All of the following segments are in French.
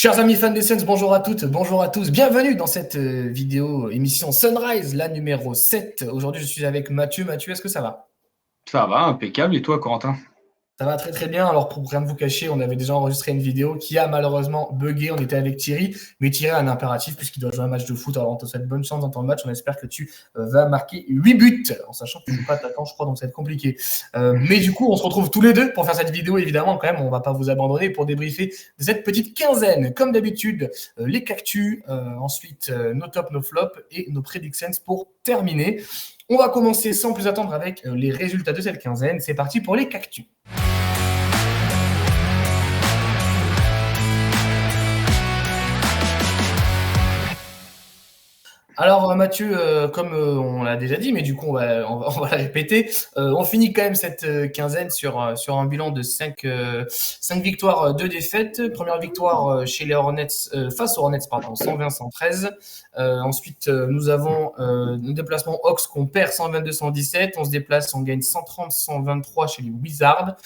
Chers amis fans des Suns, bonjour à toutes, bonjour à tous. Bienvenue dans cette vidéo émission Sunrise, la numéro 7. Aujourd'hui, je suis avec Mathieu. Mathieu, est-ce que ça va? Ça va, impeccable. Et toi, Corentin? Ça va très très bien. Alors pour rien vous cacher, on avait déjà enregistré une vidéo qui a malheureusement bugué. On était avec Thierry, mais Thierry a un impératif puisqu'il doit jouer un match de foot. Alors on te souhaite bonne chance dans ton match. On espère que tu vas marquer 8 buts, en sachant que tu ne joues pas attaquant, je crois, donc ça va être compliqué. Mais du coup, on se retrouve tous les deux pour faire cette vidéo. Évidemment, quand même, on ne va pas vous abandonner pour débriefer de cette petite quinzaine. Comme d'habitude, les cactus, ensuite nos tops, nos flops et nos predictions pour terminer. On va commencer sans plus attendre avec les résultats de cette quinzaine. C'est parti pour les cactus. Alors Mathieu, comme on l'a déjà dit, mais du coup on va la répéter, on finit quand même cette quinzaine sur un bilan de 5 victoires, 2 défaites. Première victoire chez les Hornets, face aux Hornets, pardon, 120-113. Ensuite, nous avons un déplacement Hawks qu'on perd 122-117. On se déplace, on gagne 130-123 chez les Wizards.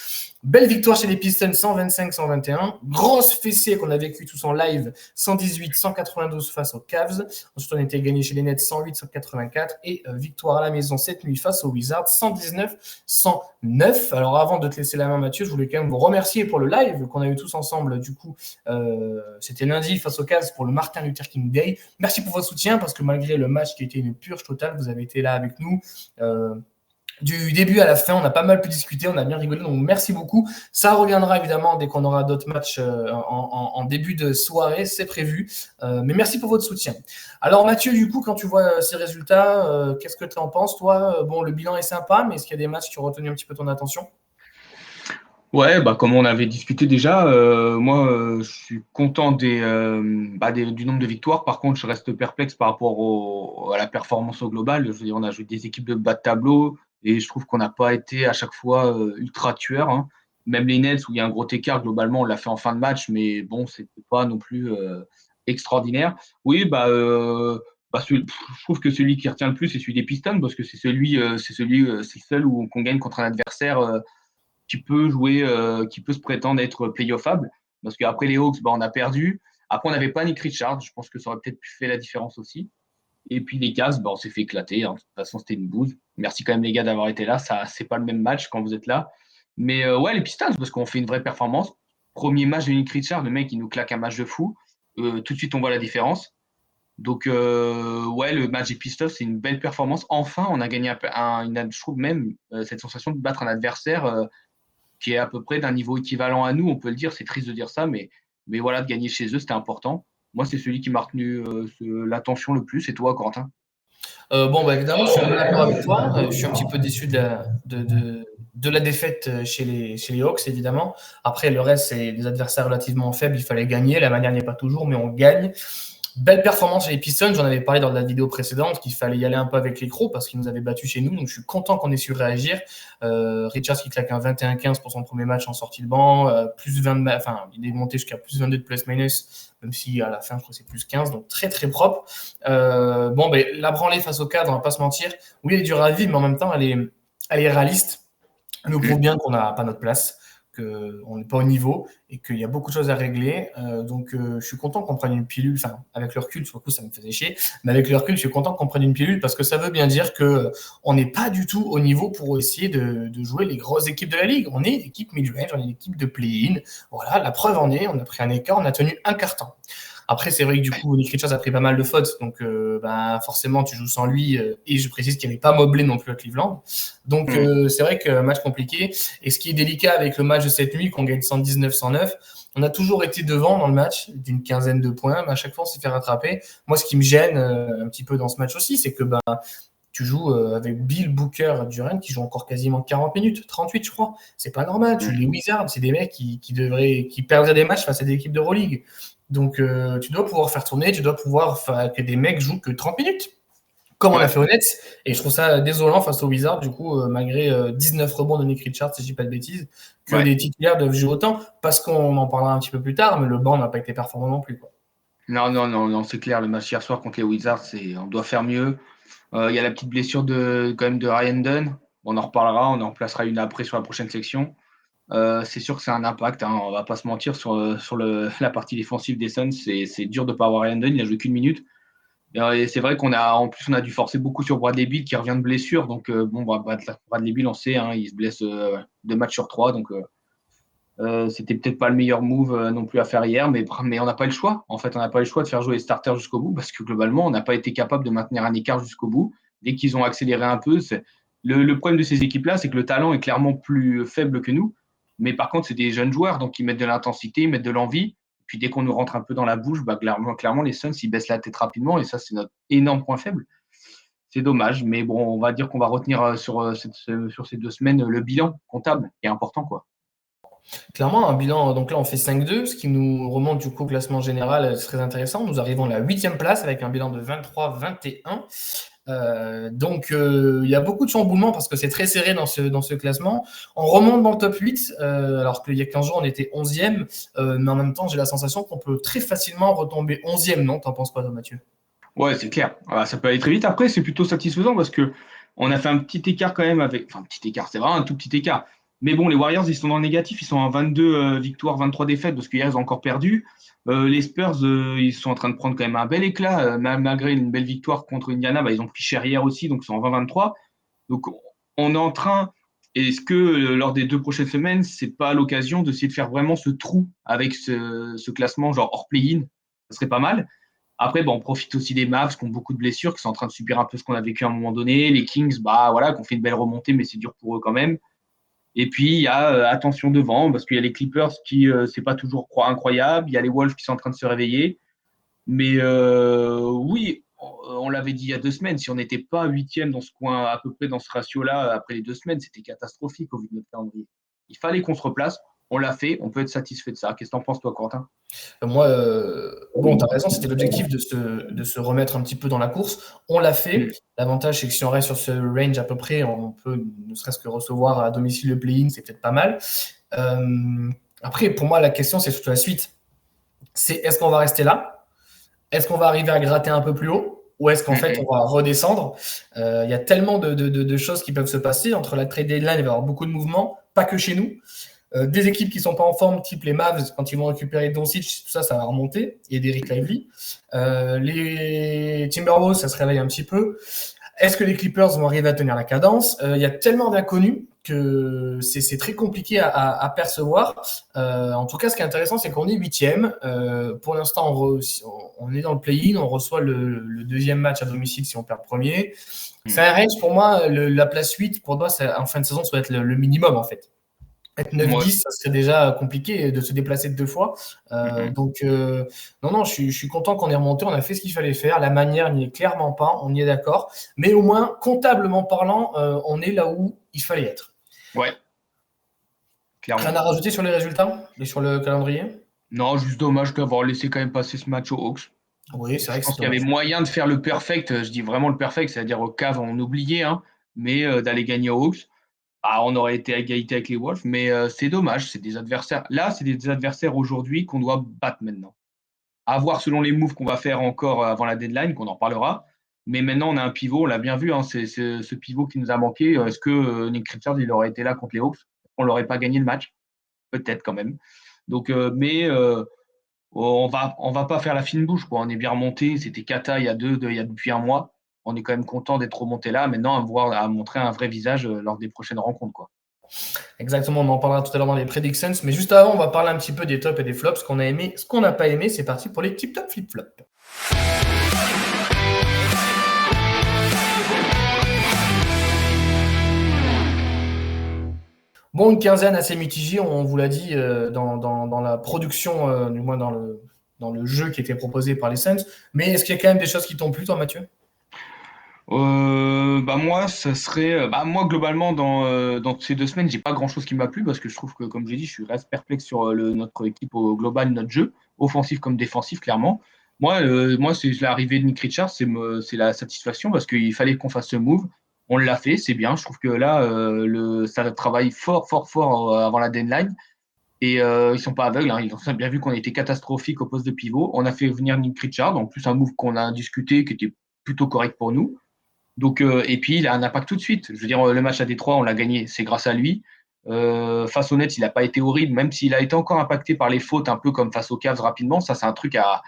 Belle victoire chez les Pistons, 125-121. Grosse fessée qu'on a vécue tous en live, 118-192 face aux Cavs. Ensuite, on était gagné chez les Nets, 108-184. Et victoire à la maison cette nuit face aux Wizards, 119-109. Alors, avant de te laisser la main, Mathieu, je voulais quand même vous remercier pour le live qu'on a eu tous ensemble. Du coup, c'était lundi face aux Cavs pour le Martin Luther King Day. Merci pour votre soutien parce que malgré le match qui était une purge totale, vous avez été là avec nous. Du début à la fin, on a pas mal pu discuter, on a bien rigolé, donc merci beaucoup. Ça reviendra évidemment dès qu'on aura d'autres matchs en début de soirée, c'est prévu. Mais merci pour votre soutien. Alors Mathieu, du coup, quand tu vois ces résultats, qu'est-ce que tu en penses, toi? Bon, le bilan est sympa, mais est-ce qu'il y a des matchs qui ont retenu un petit peu ton attention? Ouais, comme on avait discuté déjà, moi, je suis content du nombre de victoires. Par contre, je reste perplexe par rapport à la performance au global. Je veux dire, on a joué des équipes de bas de tableau et je trouve qu'on n'a pas été à chaque fois ultra tueur, hein. Même les Nets, où il y a un gros écart, globalement, on l'a fait en fin de match, mais bon, c'était pas non plus extraordinaire. Oui, je trouve que celui qui retient le plus, c'est celui des Pistons, parce que c'est le seul où qu'on gagne contre un adversaire qui peut jouer, qui peut se prétendre être playoffable. Parce qu'après les Hawks, on a perdu. Après, on n'avait pas Nick Richards. Je pense que ça aurait peut-être fait la différence aussi. Et puis les Cavs, on s'est fait éclater, hein. De toute façon, c'était une bouse. Merci quand même les gars d'avoir été là. Ça, c'est pas le même match quand vous êtes là. Mais ouais, les Pistons, parce qu'on fait une vraie performance. Premier match de Nick Richards, le mec, il nous claque un match de fou. Tout de suite, on voit la différence. Donc, ouais, le match des Pistons, c'est une belle performance. Enfin, on a gagné je trouve même cette sensation de battre un adversaire qui est à peu près d'un niveau équivalent à nous, on peut le dire, c'est triste de dire ça, mais voilà, de gagner chez eux, c'était important. Moi, c'est celui qui m'a retenu l'attention le plus. Et toi, Corentin? Évidemment, je suis un peu d'accord avec toi. Je suis un petit peu déçu de la défaite chez les Hawks, évidemment. Après, le reste, c'est des adversaires relativement faibles. Il fallait gagner. La manière n'y est pas toujours, mais on gagne. Belle performance chez les Pistons, j'en avais parlé dans la vidéo précédente, qu'il fallait y aller un peu avec les crocs parce qu'ils nous avaient battus chez nous, donc je suis content qu'on ait su réagir. Richards qui claque un 21-15 pour son premier match en sortie de banc, plus 20, il est monté jusqu'à plus 22 de plus-minus, même si à la fin je crois que c'est plus 15, donc très très propre. La branlée face au cadre, on va pas se mentir, oui elle est dure à vivre, mais en même temps elle est réaliste. Elle nous prouve bien qu'on n'a pas notre place, qu'on n'est pas au niveau et qu'il y a beaucoup de choses à régler. Je suis content qu'on prenne une pilule. Enfin, avec le recul, sur le coup, ça me faisait chier. Mais avec le recul, je suis content qu'on prenne une pilule parce que ça veut bien dire qu'on n'est pas du tout au niveau pour essayer de jouer les grosses équipes de la ligue. On est une équipe mid-range, on est une équipe de play-in. Voilà, la preuve en est, on a pris un écart, on a tenu un carton. Après, c'est vrai que du coup, Nick Richards a pris pas mal de fautes, donc forcément, tu joues sans lui. Et je précise qu'il n'y avait pas Mobley non plus à Cleveland. Donc, c'est vrai que match compliqué. Et ce qui est délicat avec le match de cette nuit, qu'on gagne 119-109, on a toujours été devant dans le match d'une quinzaine de points, mais à chaque fois, on s'est fait rattraper. Moi, ce qui me gêne un petit peu dans ce match aussi, c'est que tu joues avec Bill Booker Durant qui joue encore quasiment 40 minutes, 38 je crois. C'est pas normal. Les Wizards, c'est des mecs qui perdraient des matchs face à des équipes d'Euroleague. Donc, tu dois pouvoir faire tourner, tu dois pouvoir faire que des mecs jouent que 30 minutes, comme on a fait au Nets. Et je trouve ça désolant face aux Wizards, du coup, malgré 19 rebonds de Nick Richards, si je dis pas de bêtises, que des titulaires doivent jouer autant, parce qu'on en parlera un petit peu plus tard, mais le banc n'a pas été performant non plus, quoi. Non, c'est clair. Le match hier soir contre les Wizards, on doit faire mieux. Il y a la petite blessure quand même de Ryan Dunn. On en reparlera, on en replacera une après sur la prochaine section. C'est sûr que c'est un impact, hein, on va pas se mentir sur la partie défensive des Suns, c'est dur de pas avoir Ryan Dunn, il a joué qu'une minute. Et c'est vrai qu'on a dû forcer beaucoup sur Bradley Beal qui revient de blessure. Donc, Bradley Beal, on sait, hein, il se blesse 2 matchs sur 3. Donc, c'était peut-être pas le meilleur move non plus à faire hier. Mais on n'a pas eu le choix. En fait, on n'a pas eu le choix de faire jouer les starters jusqu'au bout parce que globalement, on n'a pas été capable de maintenir un écart jusqu'au bout. Dès qu'ils ont accéléré un peu, le problème de ces équipes-là, c'est que le talent est clairement plus faible que nous. Mais par contre, c'est des jeunes joueurs, donc ils mettent de l'intensité, ils mettent de l'envie. Puis dès qu'on nous rentre un peu dans la bouche, clairement, les Suns, ils baissent la tête rapidement. Et ça, c'est notre énorme point faible. C'est dommage. Mais bon, on va dire qu'on va retenir sur ces 2 semaines le bilan comptable, qui est important, quoi. Clairement, un bilan, donc là on fait 5-2, ce qui nous remonte du coup au classement général, c'est très intéressant. Nous arrivons à la 8e place avec un bilan de 23-21. Il y a beaucoup de chamboulements parce que c'est très serré dans ce classement. On remonte dans le top 8, alors qu'il y a 15 jours on était 11e, mais en même temps j'ai la sensation qu'on peut très facilement retomber 11e, non? T'en penses quoi, toi, Mathieu? Ouais, c'est clair. Voilà, ça peut aller très vite. Après, c'est plutôt satisfaisant parce que on a fait un petit écart quand même avec. Enfin, un petit écart, c'est vraiment un tout petit écart. Mais bon, les Warriors, ils sont dans le négatif. Ils sont à 22 victoires, 23 défaites parce qu'hier, ils ont encore perdu. Les Spurs, ils sont en train de prendre quand même un bel éclat. Malgré une belle victoire contre Indiana, ils ont pris cher hier aussi, donc ils sont en 20-23. Donc, on est en train. Est-ce que lors des 2 prochaines semaines, c'est pas l'occasion d'essayer de faire vraiment ce trou avec ce classement, genre hors play-in? Ça serait pas mal. Après, on profite aussi des Mavs qui ont beaucoup de blessures, qui sont en train de subir un peu ce qu'on a vécu à un moment donné. Les Kings, voilà, qui ont fait une belle remontée, mais c'est dur pour eux quand même. Et puis, il y a attention devant, parce qu'il y a les Clippers qui, c'est pas toujours incroyable. Il y a les Wolves qui sont en train de se réveiller. Mais oui, on l'avait dit il y a 2 semaines, si on n'était pas 8e dans ce coin, à peu près dans ce ratio-là, après les 2 semaines, c'était catastrophique au vu de notre calendrier. Il fallait qu'on se replace. On l'a fait. On peut être satisfait de ça. Qu'est-ce que tu en penses, toi, Quentin? Moi, bon, tu as raison, c'était l'objectif de se remettre un petit peu dans la course. On l'a fait. L'avantage, c'est que si on reste sur ce range à peu près, on peut ne serait-ce que recevoir à domicile le play-in, c'est peut-être pas mal. Après, pour moi, la question, c'est surtout la suite. C'est est-ce qu'on va rester là? Est-ce qu'on va arriver à gratter un peu plus haut? Ou est-ce qu'en fait, on va redescendre? Il y a tellement de choses qui peuvent se passer. Entre la trade deadline, il va y avoir beaucoup de mouvements, pas que chez nous. Des équipes qui ne sont pas en forme, type les Mavs, quand ils vont récupérer Doncic, tout ça, ça va remonter, et d'Eric Lively. Les Timberwolves, ça se réveille un petit peu. Est-ce que les Clippers vont arriver à tenir la cadence? Il y a tellement d'inconnus que c'est très compliqué à percevoir. En tout cas, ce qui est intéressant, c'est qu'on est 8e. Pour l'instant, on est dans le play-in, on reçoit le deuxième match à domicile si on perd le premier. C'est un range, pour moi, la place 8, pour moi, en fin de saison, ça doit être le minimum, en fait. Être 9-10, ça serait déjà compliqué de se déplacer 2 fois. Non, je suis content qu'on ait remonté. On a fait ce qu'il fallait faire. La manière n'y est clairement pas. On y est d'accord. Mais au moins, comptablement parlant, on est là où il fallait être. Ouais. Clairement. Rien à rajouter sur les résultats et sur le calendrier? Non, juste dommage d'avoir laissé quand même passer ce match aux Hawks. Oui, c'est vrai que je pense qu'il y avait moyen de faire le perfect. Je dis vraiment le perfect, c'est-à-dire au Cavs, on oubliait, hein, mais d'aller gagner aux Hawks. On aurait été à égalité avec les Wolves, mais c'est dommage. C'est des adversaires. Là, c'est des adversaires aujourd'hui qu'on doit battre maintenant. À voir selon les moves qu'on va faire encore avant la deadline, qu'on en parlera. Mais maintenant, on a un pivot, on l'a bien vu, hein, c'est ce pivot qui nous a manqué. Est-ce que Nick Richards, il aurait été là contre les Hawks? On l'aurait pas gagné le match? Peut-être quand même. Donc, on va pas faire la fine bouche, quoi. On est bien remonté. C'était Kata il y a depuis un mois. On est quand même content d'être remonté là. Maintenant, à montrer un vrai visage lors des prochaines rencontres, quoi. Exactement, on en parlera tout à l'heure dans les predictions. Mais juste avant, on va parler un petit peu des tops et des flops, ce qu'on a aimé, ce qu'on n'a pas aimé. C'est parti pour les tip top flip flop. Bon, une quinzaine assez mitigée, on vous l'a dit, dans la production, du moins dans le jeu qui était proposé par les Suns. Mais est-ce qu'il y a quand même des choses qui t'ont plu, toi, Mathieu? Moi, ça serait. Moi, globalement, dans ces 2 semaines, j'ai pas grand-chose qui m'a plu parce que je trouve que, comme j'ai dit, je reste perplexe sur notre équipe au global, notre jeu, offensif comme défensif, clairement. Moi, c'est l'arrivée de Nick Richards, c'est la satisfaction parce qu'il fallait qu'on fasse ce move. On l'a fait, c'est bien. Je trouve que là, ça travaille fort, fort, fort avant la deadline. Et ils sont pas aveugles, hein. Ils ont bien vu qu'on était catastrophique au poste de pivot. On a fait venir Nick Richards, en plus un move qu'on a discuté qui était plutôt correct pour nous. Donc, et puis, il a un impact tout de suite. Je veux dire, le match à Détroit, on l'a gagné, c'est grâce à lui. Face aux Nets, il n'a pas été horrible, même s'il a été encore impacté par les fautes, un peu comme face aux Cavs rapidement. Ça, c'est un truc va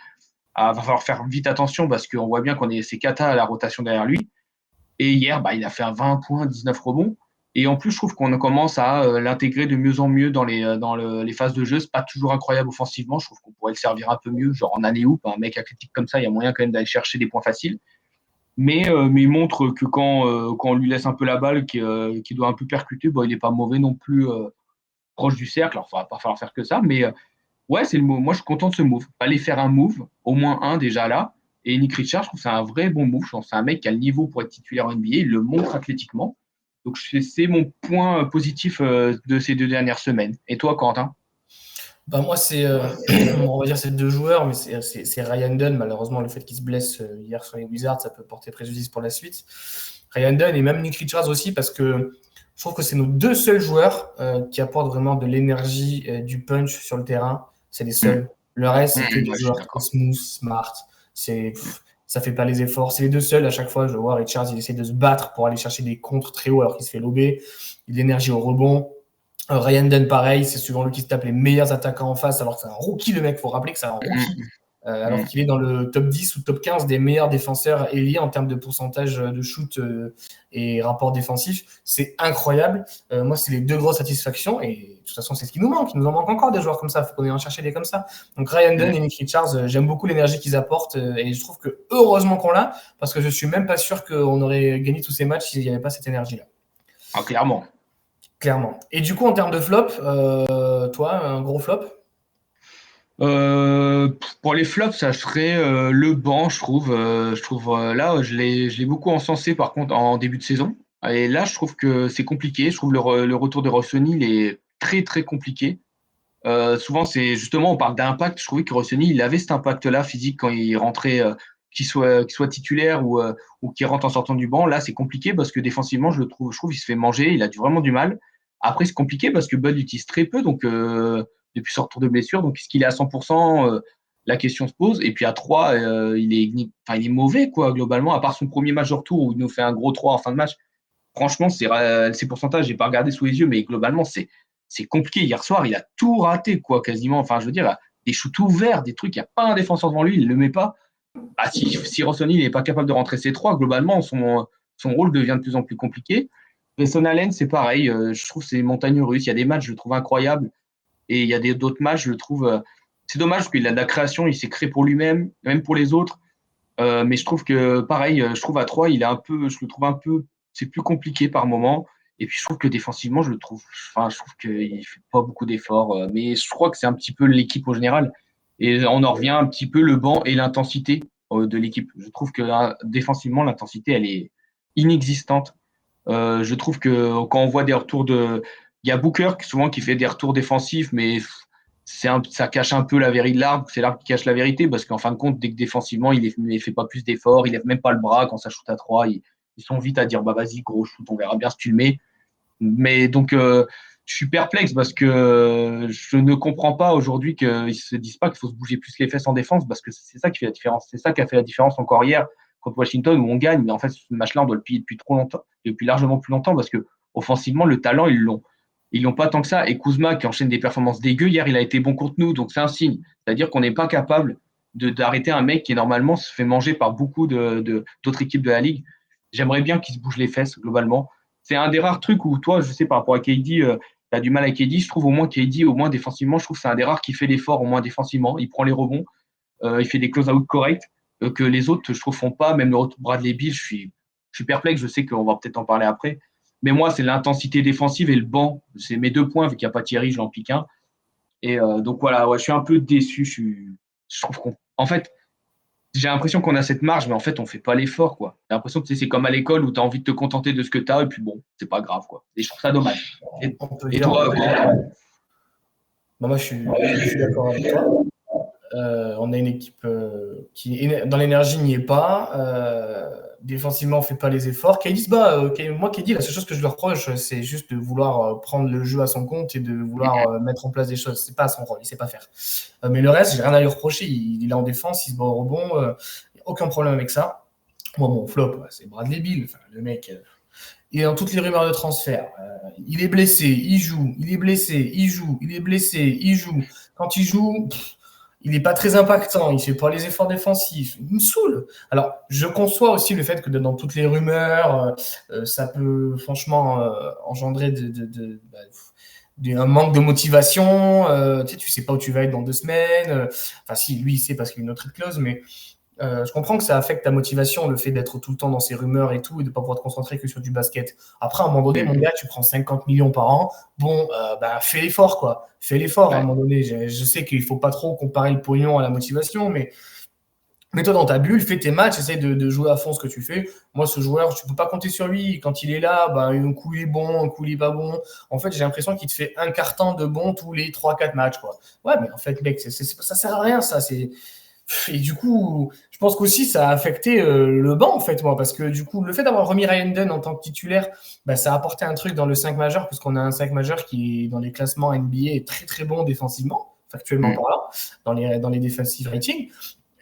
falloir faire vite attention parce qu'on voit bien c'est cata à la rotation derrière lui. Et hier, il a fait un 20 points, 19 rebonds. Et en plus, je trouve qu'on commence à l'intégrer de mieux en mieux dans les phases de jeu. C'est pas toujours incroyable offensivement. Je trouve qu'on pourrait le servir un peu mieux, genre en alley-oop. Un mec athlétique comme ça, il y a moyen quand même d'aller chercher des points faciles. Mais il montre que quand on lui laisse un peu la balle, qu'il doit un peu percuter, il n'est pas mauvais non plus proche du cercle. Alors, il ne va pas falloir faire que ça. Mais ouais, c'est le move. Moi, je suis content de ce move. Aller faire un move, au moins un déjà là. Et Nick Richards, je trouve que c'est un vrai bon move. Je pense que c'est un mec qui a le niveau pour être titulaire en NBA. Il le montre athlétiquement. Donc, c'est mon point positif de ces 2 dernières semaines. Et toi, Quentin? Moi, on va dire c'est 2 joueurs, mais c'est Ryan Dunn. Malheureusement, le fait qu'il se blesse hier sur les Wizards, ça peut porter préjudice pour la suite. Ryan Dunn et même Nick Richards aussi, parce que je trouve que c'est nos 2 seuls joueurs qui apportent vraiment de l'énergie, du punch sur le terrain. C'est les seuls. Le reste, c'est que des joueurs smooth, smart. Ça fait pas les efforts. C'est les 2 seuls. À chaque fois, je vois Richards, il essaie de se battre pour aller chercher des contres très hauts alors qu'il se fait lober. Il a de l'énergie au rebond. Ryan Dunn, pareil, c'est souvent lui qui se tape les meilleurs attaquants en face, alors que c'est un rookie, le mec. Il faut rappeler que c'est un rookie. Alors qu'il est dans le top 10 ou top 15 des meilleurs défenseurs ailiers en termes de pourcentage de shoot et rapport défensif. C'est incroyable. Moi, c'est les 2 grosses satisfactions. Et de toute façon, c'est ce qui nous manque. Il nous en manque encore des joueurs comme ça. Il faut qu'on aille en chercher des comme ça. Donc, Ryan Dunn et Nick Richards, j'aime beaucoup l'énergie qu'ils apportent. Et je trouve que heureusement qu'on l'a, parce que je suis même pas sûr qu'on aurait gagné tous ces matchs s'il n'y avait pas cette énergie-là. Ah, clairement. Clairement. Et du coup, en termes de flop, toi, un gros flop? Pour les flops, ça serait le banc, je trouve. Là, je l'ai beaucoup encensé par contre en début de saison. Et là, je trouve que c'est compliqué. Je trouve le retour de Rossoni, il est très très compliqué. Souvent, c'est justement, on parle d'impact. Je trouvais que Rossoni, il avait cet impact-là physique quand il rentrait, qu'il soit titulaire ou qu'il rentre en sortant du banc. Là, c'est compliqué parce que défensivement, je trouve qu'il se fait manger. Il a vraiment du mal. Après, c'est compliqué parce que Bud l'utilise très peu, donc depuis son retour de blessure. Donc, est-ce qu'il est à 100%? La question se pose. Et puis à 3, il est mauvais, quoi, globalement, à part son premier match de retour où il nous fait un gros 3 en fin de match. Franchement, ces pourcentages, j'ai pas regardé sous les yeux, mais globalement, c'est compliqué. Hier soir, il a tout raté, quoi, quasiment. Enfin, je veux dire, des shoots ouverts, des trucs, il n'y a pas un défenseur devant lui, il ne le met pas. Si Rossoni n'est pas capable de rentrer ses 3, globalement, son rôle devient de plus en plus compliqué. Grayson Allen, c'est pareil. Je trouve que c'est montagne russe. Il y a des matchs, je le trouve incroyable. Et il y a d'autres matchs, je le trouve. C'est dommage parce qu'il a de la création, il s'est créé pour lui-même, même pour les autres. Mais je trouve que, pareil, je trouve à 3, je le trouve un peu, c'est plus compliqué par moment. Et puis je trouve que défensivement, je trouve qu'il ne fait pas beaucoup d'efforts. Mais je crois que c'est un petit peu l'équipe au général. Et on en revient un petit peu le banc et l'intensité de l'équipe. Je trouve que défensivement, l'intensité, elle est inexistante. Je trouve que quand on voit des retours il y a Booker souvent qui fait des retours défensifs, mais ça cache un peu la vérité de l'arbre. C'est l'arbre qui cache la vérité parce qu'en fin de compte, dès que défensivement, il ne fait pas plus d'efforts, il lève même pas le bras quand ça shoot à 3. Ils sont vite à dire vas-y, gros shoot, on verra bien si tu le mets. Mais donc, je suis perplexe parce que je ne comprends pas aujourd'hui qu'ils ne se disent pas qu'il faut se bouger plus les fesses en défense parce que c'est ça qui fait la différence. C'est ça qui a fait la différence encore hier contre Washington où on gagne. Mais en fait, ce match-là, on doit le piller depuis trop longtemps, depuis largement plus longtemps parce que offensivement, le talent, ils l'ont. Ils l'ont pas tant que ça. Et Kuzma, qui enchaîne des performances dégueu, hier, il a été bon contre nous. Donc, c'est un signe. C'est-à-dire qu'on n'est pas capable d'arrêter un mec qui, normalement, se fait manger par beaucoup d'autres équipes de la ligue. J'aimerais bien qu'il se bouge les fesses, globalement. C'est un des rares trucs où, toi, je sais, par rapport à KD, tu as du mal avec KD. Je trouve au moins KD, au moins défensivement, je trouve que c'est un des rares qui fait l'effort, au moins défensivement. Il prend les rebonds, il fait des close-out corrects que les autres, je trouve, font pas. Même le retour de Bradley Beal, je suis perplexe. Je sais qu'on va peut-être en parler après. Mais moi, c'est l'intensité défensive et le banc. C'est mes 2 points, vu qu'il n'y a pas Thierry, je l'en pique un. Et donc voilà, ouais, je suis un peu déçu. Je trouve en fait, j'ai l'impression qu'on a cette marge, mais en fait, on fait pas l'effort, quoi. J'ai l'impression que c'est comme à l'école où tu as envie de te contenter de ce que tu as, et puis bon, c'est pas grave, quoi. Et je trouve ça dommage. Et toi, Moi, je suis d'accord avec toi. On a une équipe qui, dans l'énergie, n'y est pas. Défensivement, on ne fait pas les efforts. KD se bat. Moi, KD, la seule chose que je lui reproche, c'est juste de vouloir prendre le jeu à son compte et de vouloir mettre en place des choses. C'est pas son rôle, il ne sait pas faire. Mais le reste, j'ai rien à lui reprocher. Il est en défense, il se bat au rebond. Aucun problème avec ça. Moi, mon flop, c'est Bradley Beal. Enfin, le mec, il est dans toutes les rumeurs de transfert. Il est blessé, il joue, il est blessé, il joue, il est blessé, il joue. Quand il joue, il n'est pas très impactant, il ne fait pas les efforts défensifs. Il me saoule. Alors, je conçois aussi le fait que dans toutes les rumeurs, ça peut franchement engendrer un manque de motivation. Tu sais pas où tu vas être dans 2 semaines. Enfin, si, lui, il sait parce qu'il y a une autre clause, mais je comprends que ça affecte ta motivation, le fait d'être tout le temps dans ces rumeurs et tout, et de ne pas pouvoir te concentrer que sur du basket. Après, à un moment donné, mon gars, tu prends 50 millions par an. Bon, fais l'effort, quoi. Fais l'effort à un moment donné. Je sais qu'il ne faut pas trop comparer le pognon à la motivation, mais mets-toi dans ta bulle, fais tes matchs, essaie de jouer à fond ce que tu fais. Moi, ce joueur, tu ne peux pas compter sur lui. Quand il est là, un coup il est bon, un coup il est pas bon. En fait, j'ai l'impression qu'il te fait un quart-temps de bon tous les 3-4 matchs, quoi. Ouais, mais en fait, mec, ça sert à rien, ça. Et du coup, je pense qu'aussi ça a affecté le banc, en fait, moi, parce que du coup, le fait d'avoir remis Ryan Dunn en tant que titulaire, ça a apporté un truc dans le 5 majeur, parce qu'on a un 5 majeur qui est dans les classements NBA est très très bon défensivement, factuellement parlant, dans les defensive ratings.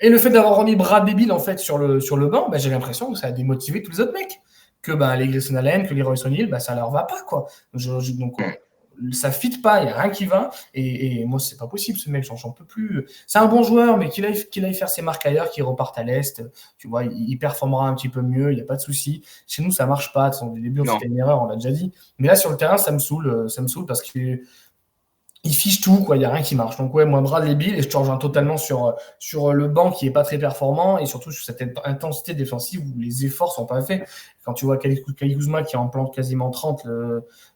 Et le fait d'avoir remis Bradley Beal en fait sur le banc, j'ai l'impression que ça a démotivé tous les autres mecs. Que les Grayson Allen, que les Royce O'Neal, ça leur va pas, quoi. Donc, ça fit pas, il n'y a rien qui va. Et moi, c'est pas possible, ce mec, j'en peux plus. C'est un bon joueur, mais qu'il aille faire ses marques ailleurs, qu'il reparte à l'Est. Tu vois, il performera un petit peu mieux, il n'y a pas de souci. Chez nous, ça marche pas. Au début, on fait une erreur, on l'a déjà dit. Mais là, sur le terrain, ça me saoule parce que il fiche tout, quoi. Il n'y a rien qui marche. Donc, ouais, moi, Bradley Beal, et je te rejoins totalement sur le banc qui n'est pas très performant et surtout sur cette intensité défensive où les efforts ne sont pas faits. Quand tu vois Kyle Kuzma qui en plante quasiment 30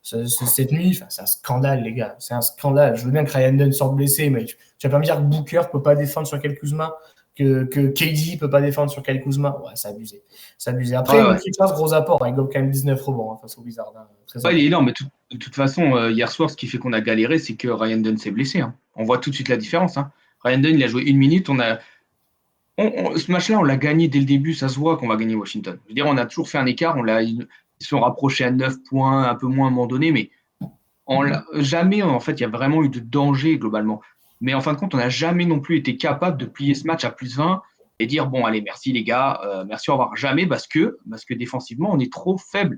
cette nuit, c'est un scandale, les gars. C'est un scandale. Je veux bien que Ryan Dunn sorte blessé, mais tu vas pas me dire que Booker ne peut pas défendre sur Kyle Kuzma, que KD ne peut pas défendre sur Kyle Kuzma. Ouais, c'est abusé. C'est abusé. Après, Richards, gros apport. Il gobe quand même 19 rebonds face au Wizards. Il est énorme, mais de toute façon, hier soir, ce qui fait qu'on a galéré, c'est que Ryan Dunn s'est blessé. On voit tout de suite la différence. Ryan Dunn, il a joué 1 minute. Ce match-là, on l'a gagné dès le début. Ça se voit qu'on va gagner Washington. Je veux dire, on a toujours fait un écart. Ils se sont rapprochés à 9 points, un peu moins à un moment donné, mais jamais, en fait, il y a vraiment eu de danger globalement. Mais en fin de compte, on n'a jamais non plus été capable de plier ce match à plus 20 et dire, bon, allez, merci les gars, merci, au revoir. Jamais parce que défensivement, on est trop faible.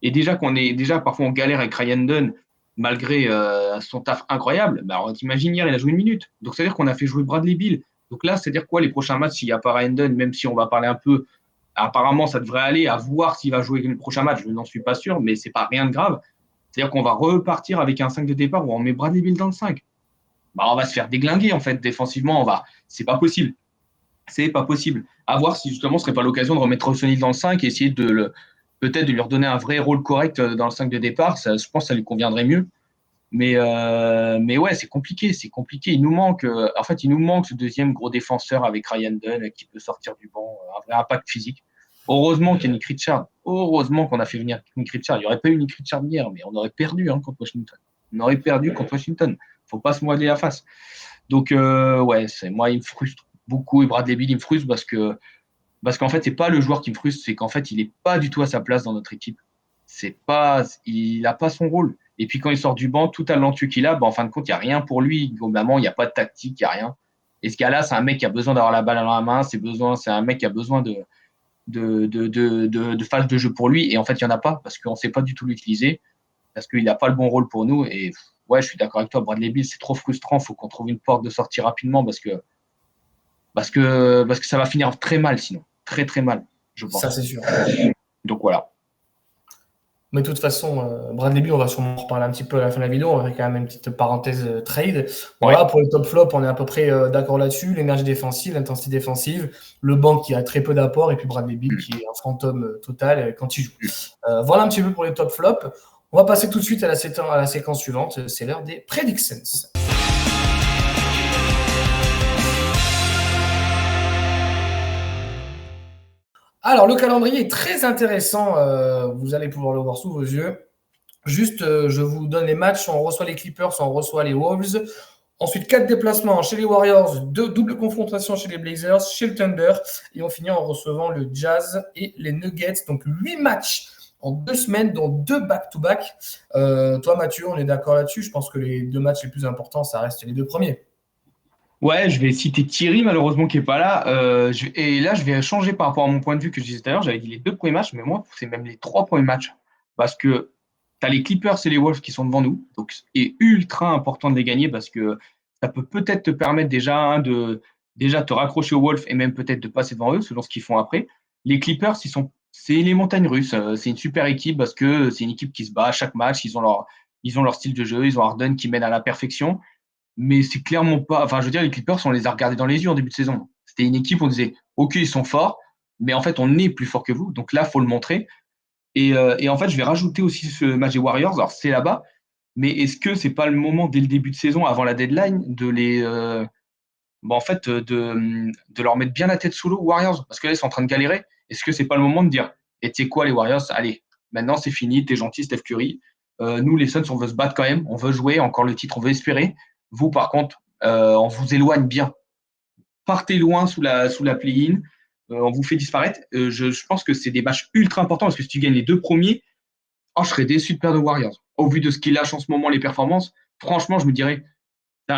Et déjà parfois on galère avec Ryan Dunn malgré son taf incroyable. Alors t'imagines, hier il a joué 1 minute. Donc c'est-à-dire qu'on a fait jouer Bradley Beal. Donc là, c'est-à-dire quoi les prochains matchs s'il n'y a pas Ryan Dunn, même si on va parler un peu, apparemment ça devrait aller, à voir s'il va jouer le prochain match. Je n'en suis pas sûr, mais c'est pas rien de grave. C'est-à-dire qu'on va repartir avec un 5 de départ où on met Bradley Beal dans le 5. On va se faire déglinguer en fait défensivement. C'est pas possible. C'est pas possible. À voir si justement ce serait pas l'occasion de remettre Royce O'Neal dans le 5 et essayer peut-être de lui redonner un vrai rôle correct dans le 5 de départ. Je pense que ça lui conviendrait mieux. Mais ouais, c'est compliqué. Il nous manque ce deuxième gros défenseur avec Ryan Dunn qui peut sortir du banc, un vrai impact physique. Heureusement qu'il y a Nick Richards. Heureusement qu'on a fait venir Nick Richards. Il n'y aurait pas eu Nick Richards hier, mais on aurait perdu contre Washington. Faut pas se modeler la face. Donc, moi, il me frustre beaucoup. Et Bradley Beal, il me frustre parce qu'en fait, c'est pas le joueur qui me frustre, c'est qu'en fait, il n'est pas du tout à sa place dans notre équipe. Il n'a pas son rôle. Et puis quand il sort du banc, tout talentueux qu'il a, en fin de compte, il n'y a rien pour lui. Globalement, il n'y a pas de tactique, il n'y a rien. Et ce gars-là, c'est un mec qui a besoin d'avoir la balle dans la main, c'est un mec qui a besoin de phase de jeu pour lui. Et en fait, il n'y en a pas parce qu'on ne sait pas du tout l'utiliser, parce qu'il n'a pas le bon rôle pour nous. Et ouais, je suis d'accord avec toi, Bradley Beal, c'est trop frustrant. Il faut qu'on trouve une porte de sortie rapidement parce que ça va finir très mal sinon. Très, très mal, je pense. Ça, c'est sûr. Donc voilà. Mais de toute façon, Bradley Beal, on va sûrement en reparler un petit peu à la fin de la vidéo. On va faire quand même une petite parenthèse trade. Voilà, pour les top flops, on est à peu près d'accord là-dessus. L'énergie défensive, l'intensité défensive, le banc qui a très peu d'apport, et puis Bradley Beal qui est un fantôme total quand il joue. Voilà un petit peu pour les top flops. On va passer tout de suite à la séquence suivante. C'est l'heure des predictions. Alors, le calendrier est très intéressant. Vous allez pouvoir le voir sous vos yeux. Juste, je vous donne les matchs. On reçoit les Clippers, on reçoit les Wolves. Ensuite, 4 déplacements chez les Warriors, 2 doubles confrontations chez les Blazers, chez le Thunder. Et on finit en recevant le Jazz et les Nuggets. Donc, 8 matchs en 2 semaines, dont 2 back-to-back. Toi, Mathieu, on est d'accord là-dessus. Je pense que les 2 matchs les plus importants, ça reste les 2 premiers. Ouais, je vais citer Thierry, malheureusement, qui n'est pas là. Et là, je vais changer par rapport à mon point de vue que je disais tout à l'heure. J'avais dit les 2 premiers matchs, mais moi, c'est même les 3 premiers matchs. parce que tu as les Clippers et les Wolves qui sont devant nous. Donc, c'est ultra important de les gagner parce que ça peut peut-être te permettre déjà de te raccrocher aux Wolves et même peut-être de passer devant eux, selon ce qu'ils font après. Les Clippers, c'est les montagnes russes. C'est une super équipe parce que c'est une équipe qui se bat à chaque match. Ils ont leur style de jeu. Ils ont Harden qui mène à la perfection. Mais c'est clairement pas. Enfin, je veux dire, les Clippers, on les a regardés dans les yeux en début de saison. C'était une équipe où on disait, OK, ils sont forts, mais en fait, on est plus fort que vous. Donc là, il faut le montrer. Et en fait, je vais rajouter aussi ce match des Warriors. Alors, c'est là-bas, mais est-ce que c'est pas le moment, dès le début de saison, avant la deadline, de les. En fait, de leur mettre bien la tête sous l'eau, Warriors? Parce que là, ils sont en train de galérer. Est-ce que c'est pas le moment de dire, et tu sais quoi, les Warriors, allez, maintenant, c'est fini, t'es gentil, Steph Curry. Nous, les Suns, on veut se battre quand même, on veut jouer, encore le titre, on veut espérer. Vous, par contre, on vous éloigne bien. Partez loin sous la play-in, on vous fait disparaître. Je pense que c'est des matchs ultra importants parce que si tu gagnes les 2 premiers, je serais déçu de perdre aux Warriors. Au vu de ce qu'ils lâchent en ce moment, les performances, franchement, je me dirais,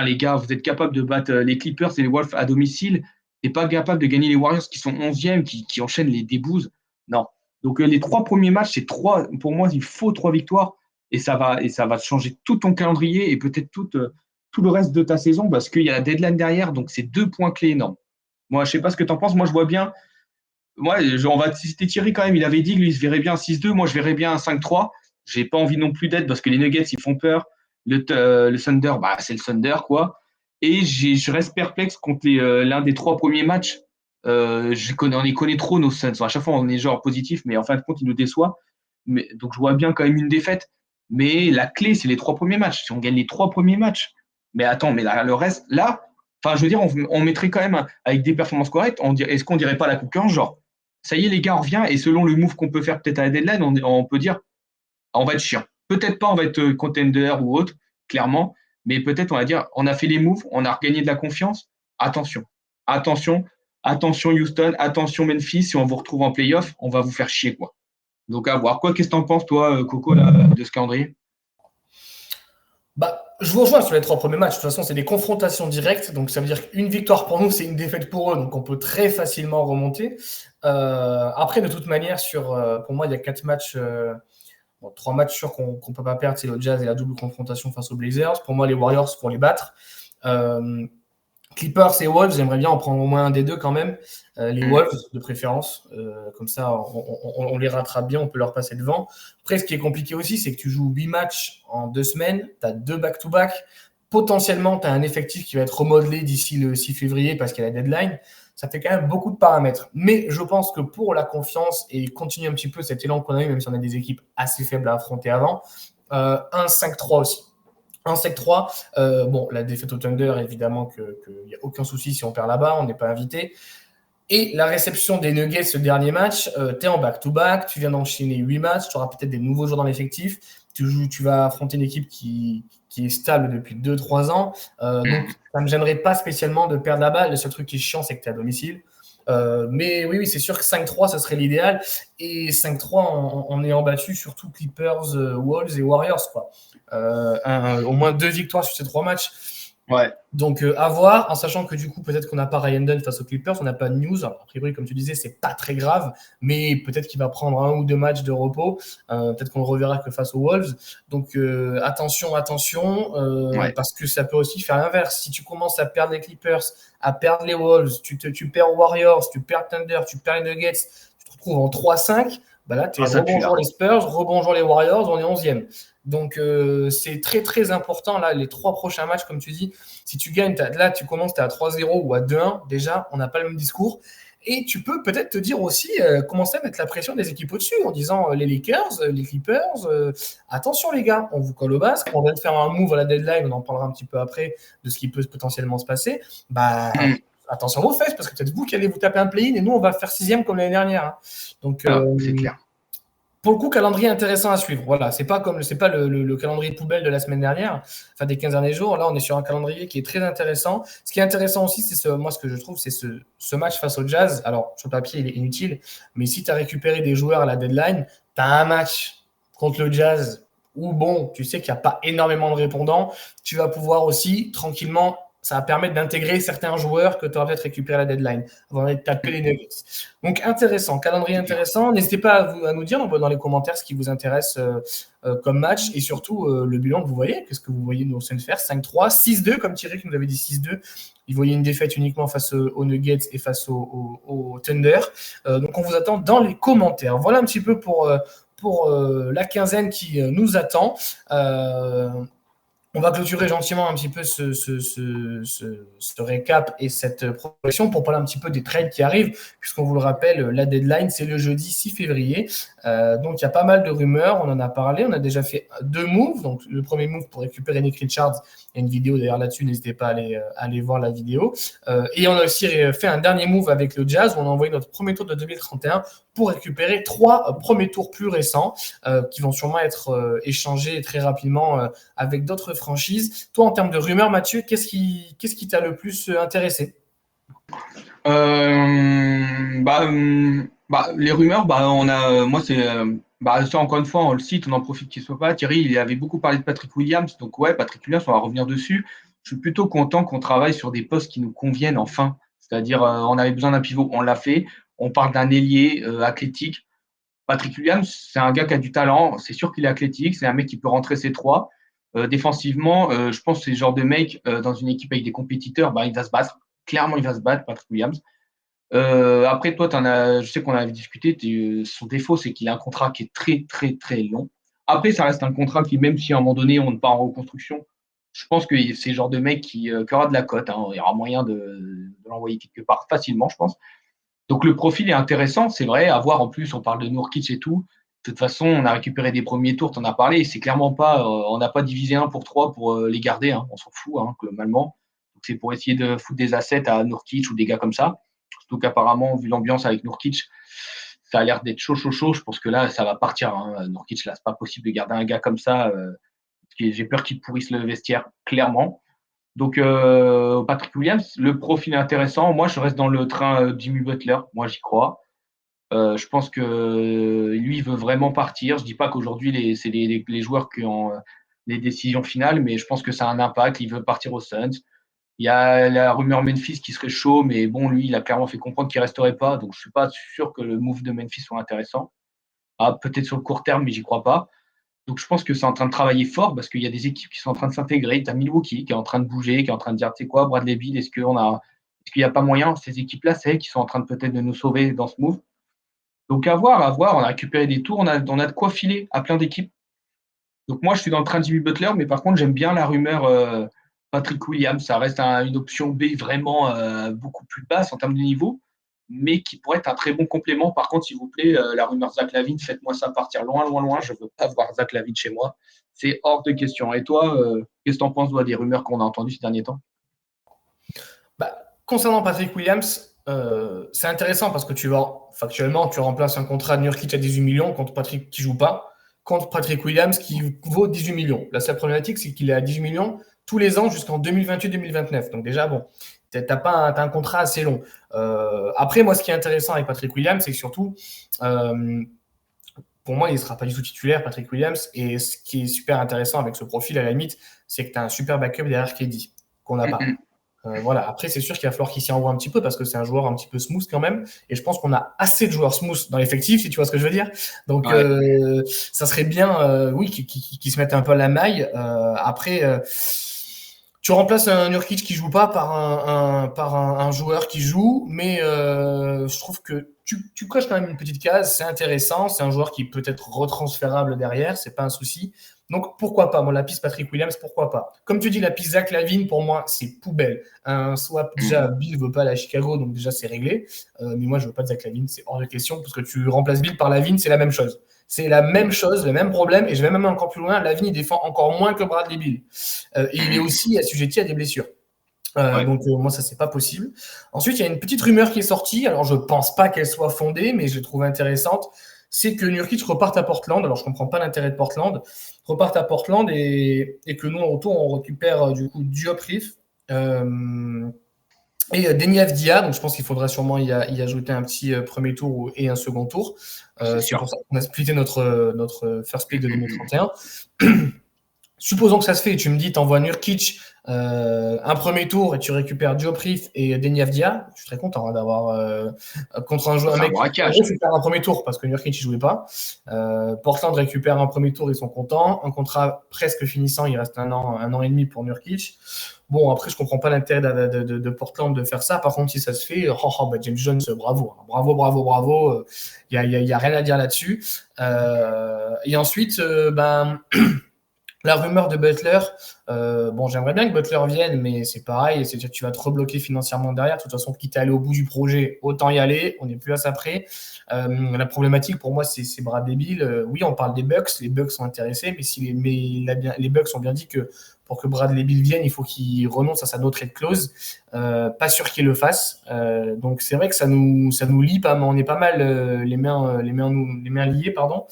les gars, vous êtes capables de battre les Clippers et les Wolves à domicile, et pas capable de gagner les Warriors qui sont 11e, qui enchaînent les débouses. Non. Donc les 3 premiers matchs, c'est 3. Pour moi, il faut 3 victoires et ça va changer tout ton calendrier et peut-être tout le reste de ta saison parce qu'il y a la deadline derrière. Donc c'est 2 points clés énormes. Moi, je sais pas ce que tu en penses. Moi, je vois bien. Moi, on va citer Thierry quand même. Il avait dit que lui, il se verrait bien un 6-2. Moi, je verrais bien un 5-3. J'ai pas envie non plus d'être parce que les Nuggets, ils font peur. Le Thunder, c'est le Thunder, quoi. Et je reste perplexe contre l'un des 3 premiers matchs. On les connaît trop, nos Suns. À chaque fois, on est genre positif, mais en fin de compte, ils nous déçoivent. Donc, je vois bien quand même une défaite. Mais la clé, c'est les 3 premiers matchs. Si on gagne les 3 premiers matchs, mais attends, mais là, le reste, là, enfin, je veux dire, on mettrait quand même avec des performances correctes. Est-ce qu'on dirait pas la concurrence, genre, ça y est, les gars, on revient, et selon le move qu'on peut faire peut-être à la deadline, on peut dire, on va être chiant. Peut-être pas, on va être contender ou autre, clairement, mais peut-être on va dire, on a fait les moves, on a regagné de la confiance. Attention, attention, attention Houston, attention Memphis, si on vous retrouve en playoff, on va vous faire chier, quoi. Donc à voir. Qu'est-ce que t'en penses, toi, Coco, là, de ce calendrier? Je vous rejoins sur les 3 premiers matchs. De toute façon, c'est des confrontations directes. Donc, ça veut dire qu'une victoire pour nous, c'est une défaite pour eux. Donc, on peut très facilement remonter. Après, de toute manière, pour moi, il y a 4 matchs. 3 matchs sûrs qu'on ne peut pas perdre, c'est le Jazz et la double confrontation face aux Blazers. Pour moi, les Warriors vont les battre. Clippers et Wolves, j'aimerais bien en prendre au moins un des deux quand même. Les Wolves, de préférence. Comme ça, on les rattrape bien, on peut leur passer devant. Après, ce qui est compliqué aussi, c'est que tu joues 8 matchs en 2 semaines, tu as 2 back-to-back. Potentiellement, tu as un effectif qui va être remodelé d'ici le 6 février parce qu'il y a la deadline. Ça fait quand même beaucoup de paramètres. Mais je pense que pour la confiance et continuer un petit peu cet élan qu'on a eu, même si on a des équipes assez faibles à affronter avant, un 5-3 aussi. Un sec 3, la défaite au Thunder, évidemment qu'il n'y a aucun souci si on perd là-bas, on n'est pas invité. Et la réception des Nuggets, ce dernier match, tu es en back-to-back, tu viens d'enchaîner 8 matchs, tu auras peut-être des nouveaux joueurs dans l'effectif, tu vas affronter une équipe qui est stable depuis 2-3 ans, donc ça ne me gênerait pas spécialement de perdre là-bas. Le seul truc qui est chiant, c'est que tu es à domicile. Mais oui, c'est sûr que 5-3, ce serait l'idéal. Et 5-3, on est embattu surtout Clippers, Wolves et Warriors, quoi. Au moins 2 victoires sur ces 3 matchs. Ouais. Donc, à voir, en sachant que du coup, peut-être qu'on n'a pas Ryan Dunn face aux Clippers, on n'a pas de news. Alors, a priori, comme tu disais, c'est pas très grave, mais peut-être qu'il va prendre 1 ou 2 matchs de repos. Peut-être qu'on le reverra que face aux Wolves. Donc, attention, parce que ça peut aussi faire l'inverse. Si tu commences à perdre les Clippers, à perdre les Wolves, tu perds aux Warriors, tu perds Thunder, tu perds les Nuggets, tu te retrouves en 3-5, là, tu es rebonjour les Spurs, rebonjour les Warriors, on est 11e. Donc, c'est très, très important, là, les 3 prochains matchs, comme tu dis. Si tu gagnes, là, tu commences, tu es à 3-0 ou à 2-1. Déjà, on n'a pas le même discours. Et tu peux peut-être te dire aussi, commencer à mettre la pression des équipes au-dessus en disant les Lakers, les Clippers, attention les gars, on vous colle au basque, on vient de faire un move à la deadline, on en parlera un petit peu après de ce qui peut potentiellement se passer. Attention aux fesses, parce que peut-être vous qui allez vous taper un play-in et nous, on va faire 6e comme l'année dernière. Hein. Donc, c'est clair. Pour le coup, calendrier intéressant à suivre. Voilà, c'est pas le calendrier poubelle de la semaine dernière, enfin des 15 derniers jours. Là, on est sur un calendrier qui est très intéressant. Ce qui est intéressant aussi, c'est ce que je trouve, c'est ce match face au Jazz. Alors, sur le papier, il est inutile, mais si tu as récupéré des joueurs à la deadline, tu as un match contre le Jazz où, tu sais qu'il n'y a pas énormément de répondants. Tu vas pouvoir aussi tranquillement ça va permettre d'intégrer certains joueurs que tu auras peut-être récupéré à la deadline avant d'aller taper les Nuggets. Donc intéressant, calendrier intéressant. N'hésitez pas à nous dire dans les commentaires ce qui vous intéresse comme match et surtout le bilan que vous voyez. Qu'est-ce que vous voyez nos Suns faire? 5-3, 6-2 comme Thierry qui nous avait dit 6-2. Il voyait une défaite uniquement face aux Nuggets et face au Thunder. Donc on vous attend dans les commentaires. Voilà un petit peu pour la quinzaine qui nous attend. On va clôturer gentiment un petit peu ce récap et cette progression pour parler un petit peu des trades qui arrivent, puisqu'on vous le rappelle, la deadline, c'est le jeudi 6 février. Donc, il y a pas mal de rumeurs, on en a parlé. On a déjà fait 2 moves. Donc, le premier move pour récupérer Nick Richards, il y a une vidéo d'ailleurs là-dessus, n'hésitez pas à aller voir la vidéo. Et on a aussi fait un dernier move avec le Jazz, où on a envoyé notre premier tour de 2031 pour récupérer 3 premiers tours plus récents qui vont sûrement être échangés très rapidement avec d'autres franchises. Toi, en termes de rumeurs, Mathieu, qu'est-ce qui t'a le plus intéressé? Les rumeurs, moi c'est, ça, encore une fois, on le cite, on en profite qu'il soit pas. Thierry, il avait beaucoup parlé de Patrick Williams, donc ouais, Patrick Williams, on va revenir dessus. Je suis plutôt content qu'on travaille sur des postes qui nous conviennent enfin. C'est-à-dire, on avait besoin d'un pivot, on l'a fait. On parle d'un ailier athlétique. Patrick Williams, c'est un gars qui a du talent. C'est sûr qu'il est athlétique. C'est un mec qui peut rentrer ses 3. Défensivement, je pense que c'est le genre de mec dans une équipe avec des compétiteurs, il va se battre. Clairement, il va se battre, Patrick Williams. Après, toi, je sais qu'on avait discuté. Son défaut, c'est qu'il a un contrat qui est très, très, très long. Après, ça reste un contrat qui, même si à un moment donné, on ne part en reconstruction, je pense que c'est le genre de mec qui aura de la cote. Il y aura moyen de l'envoyer quelque part facilement, je pense. Donc, le profil est intéressant, c'est vrai. À voir, en plus, on parle de Nurkic et tout. De toute façon, on a récupéré des premiers tours, tu en as parlé. C'est clairement pas, on n'a pas divisé 1 pour 3 pour les garder. On s'en fout, globalement. Donc, c'est pour essayer de foutre des assets à Nurkic ou des gars comme ça. Surtout qu'apparemment, vu l'ambiance avec Nurkic, ça a l'air d'être chaud. Je pense que là, ça va partir. Nurkic, là, c'est pas possible de garder un gars comme ça. Parce que j'ai peur qu'il pourrisse le vestiaire, clairement. Donc, Patrick Williams, le profil est intéressant. Moi, je reste dans le train Jimmy Butler. Moi, j'y crois. Je pense que lui, il veut vraiment partir. Je dis pas qu'aujourd'hui, c'est les joueurs qui ont les décisions finales, mais je pense que ça a un impact. Il veut partir aux Suns. Il y a la rumeur Memphis qui serait chaud, mais bon, lui, il a clairement fait comprendre qu'il resterait pas. Donc, je suis pas sûr que le move de Memphis soit intéressant. Peut-être sur le court terme, mais j'y crois pas. Donc, je pense que c'est en train de travailler fort parce qu'il y a des équipes qui sont en train de s'intégrer. Tu as Milwaukee qui est en train de bouger, qui est en train de dire, tu sais quoi, Bradley Beal, est-ce qu'il n'y a pas moyen? Ces équipes-là, c'est elles qui sont en train de peut-être de nous sauver dans ce move. Donc, à voir. On a récupéré des tours, on a de quoi filer à plein d'équipes. Donc, moi, je suis dans le train de Jimmy Butler, mais par contre, j'aime bien la rumeur Patrick Williams. Ça reste une option B vraiment beaucoup plus basse en termes de niveau, mais qui pourrait être un très bon complément. Par contre, s'il vous plaît, la rumeur Zach LaVine, faites-moi ça partir loin, loin, loin. Je ne veux pas voir Zach LaVine chez moi. C'est hors de question. Et toi, qu'est-ce que tu en penses des rumeurs qu'on a entendues ces derniers temps? Concernant Patrick Williams, c'est intéressant parce que factuellement, tu remplaces un contrat de Nurkic à 18 millions contre Patrick qui ne joue pas, contre Patrick Williams qui vaut 18 millions. La seule problématique, c'est qu'il est à 18 millions tous les ans jusqu'en 2028-2029. Donc déjà, bon, tu as un contrat assez long. Après, moi, ce qui est intéressant avec Patrick Williams, c'est que surtout, pour moi, il ne sera pas du tout titulaire, Patrick Williams. Et ce qui est super intéressant avec ce profil, à la limite, c'est que tu as un super backup derrière KD qu'on n'a pas. Voilà. Après, c'est sûr qu'il va falloir qu'il s'y envoie un petit peu parce que c'est un joueur un petit peu smooth quand même. Et je pense qu'on a assez de joueurs smooth dans l'effectif, si tu vois ce que je veux dire. Donc, ça serait bien, oui, qu'ils se mettent un peu à la maille. Après, tu remplaces un Nurkic qui joue pas par un joueur qui joue, mais je trouve que tu coches quand même une petite case. C'est intéressant. C'est un joueur qui peut être retransférable derrière. C'est pas un souci. Donc, pourquoi pas? Moi, la piste Patrick Williams, pourquoi pas? Comme tu dis, la piste Zach LaVine, pour moi, c'est poubelle. Un swap, déjà, Bill ne veut pas aller à Chicago, donc déjà, c'est réglé. Mais moi, je ne veux pas de Zach LaVine, c'est hors de question, parce que tu remplaces Bill par LaVine, c'est la même chose. C'est la même chose, le même problème, et je vais même encore plus loin, LaVine, il défend encore moins que Bradley Beal. Et il est aussi assujetti à des blessures. Donc, moi, ça, c'est pas possible. Ensuite, il y a une petite rumeur qui est sortie. Alors, je pense pas qu'elle soit fondée, mais je la trouve intéressante. C'est que Nurkic reparte à Portland. Alors, je comprends pas l'intérêt de Portland. Reparte à Portland et que nous, en retour, on récupère du coup Diop Reef et Deni Avdija. Donc, je pense qu'il faudra sûrement y ajouter un petit premier tour et un second tour. C'est pour ça qu'on a splitté notre first pick de 2031. Supposons que ça se fait et tu me dis, t'envoies Nurkic un premier tour et tu récupères Diopris et Deni Avdia. Je suis très content d'avoir contre un joueur, C'est un mec. En braquage. gros, tu perds un premier tour parce que Nurkic ne jouait pas. Portland récupère un premier tour, ils sont contents. Un contrat presque finissant, il reste un an et demi pour Nurkic. Bon, après, je comprends pas l'intérêt de Portland de faire ça. Par contre, si ça se fait, James Jones, bravo. Bravo. Il y a rien à dire là-dessus. Et ensuite, la rumeur de Butler, j'aimerais bien que Butler vienne, mais c'est pareil, c'est-à-dire que tu vas te rebloquer financièrement derrière. De toute façon, quitte à aller au bout du projet, autant y aller. On n'est plus à ça près. La problématique pour moi, c'est Bradley Beal. Oui, on parle des Bucks. Les Bucks sont intéressés, les Bucks ont bien dit que pour que Bradley Beal vienne, il faut qu'il renonce à sa no trade clause. Pas sûr qu'il le fasse. Donc c'est vrai que ça nous lie pas, mais on est pas mal les mains liées, pardon.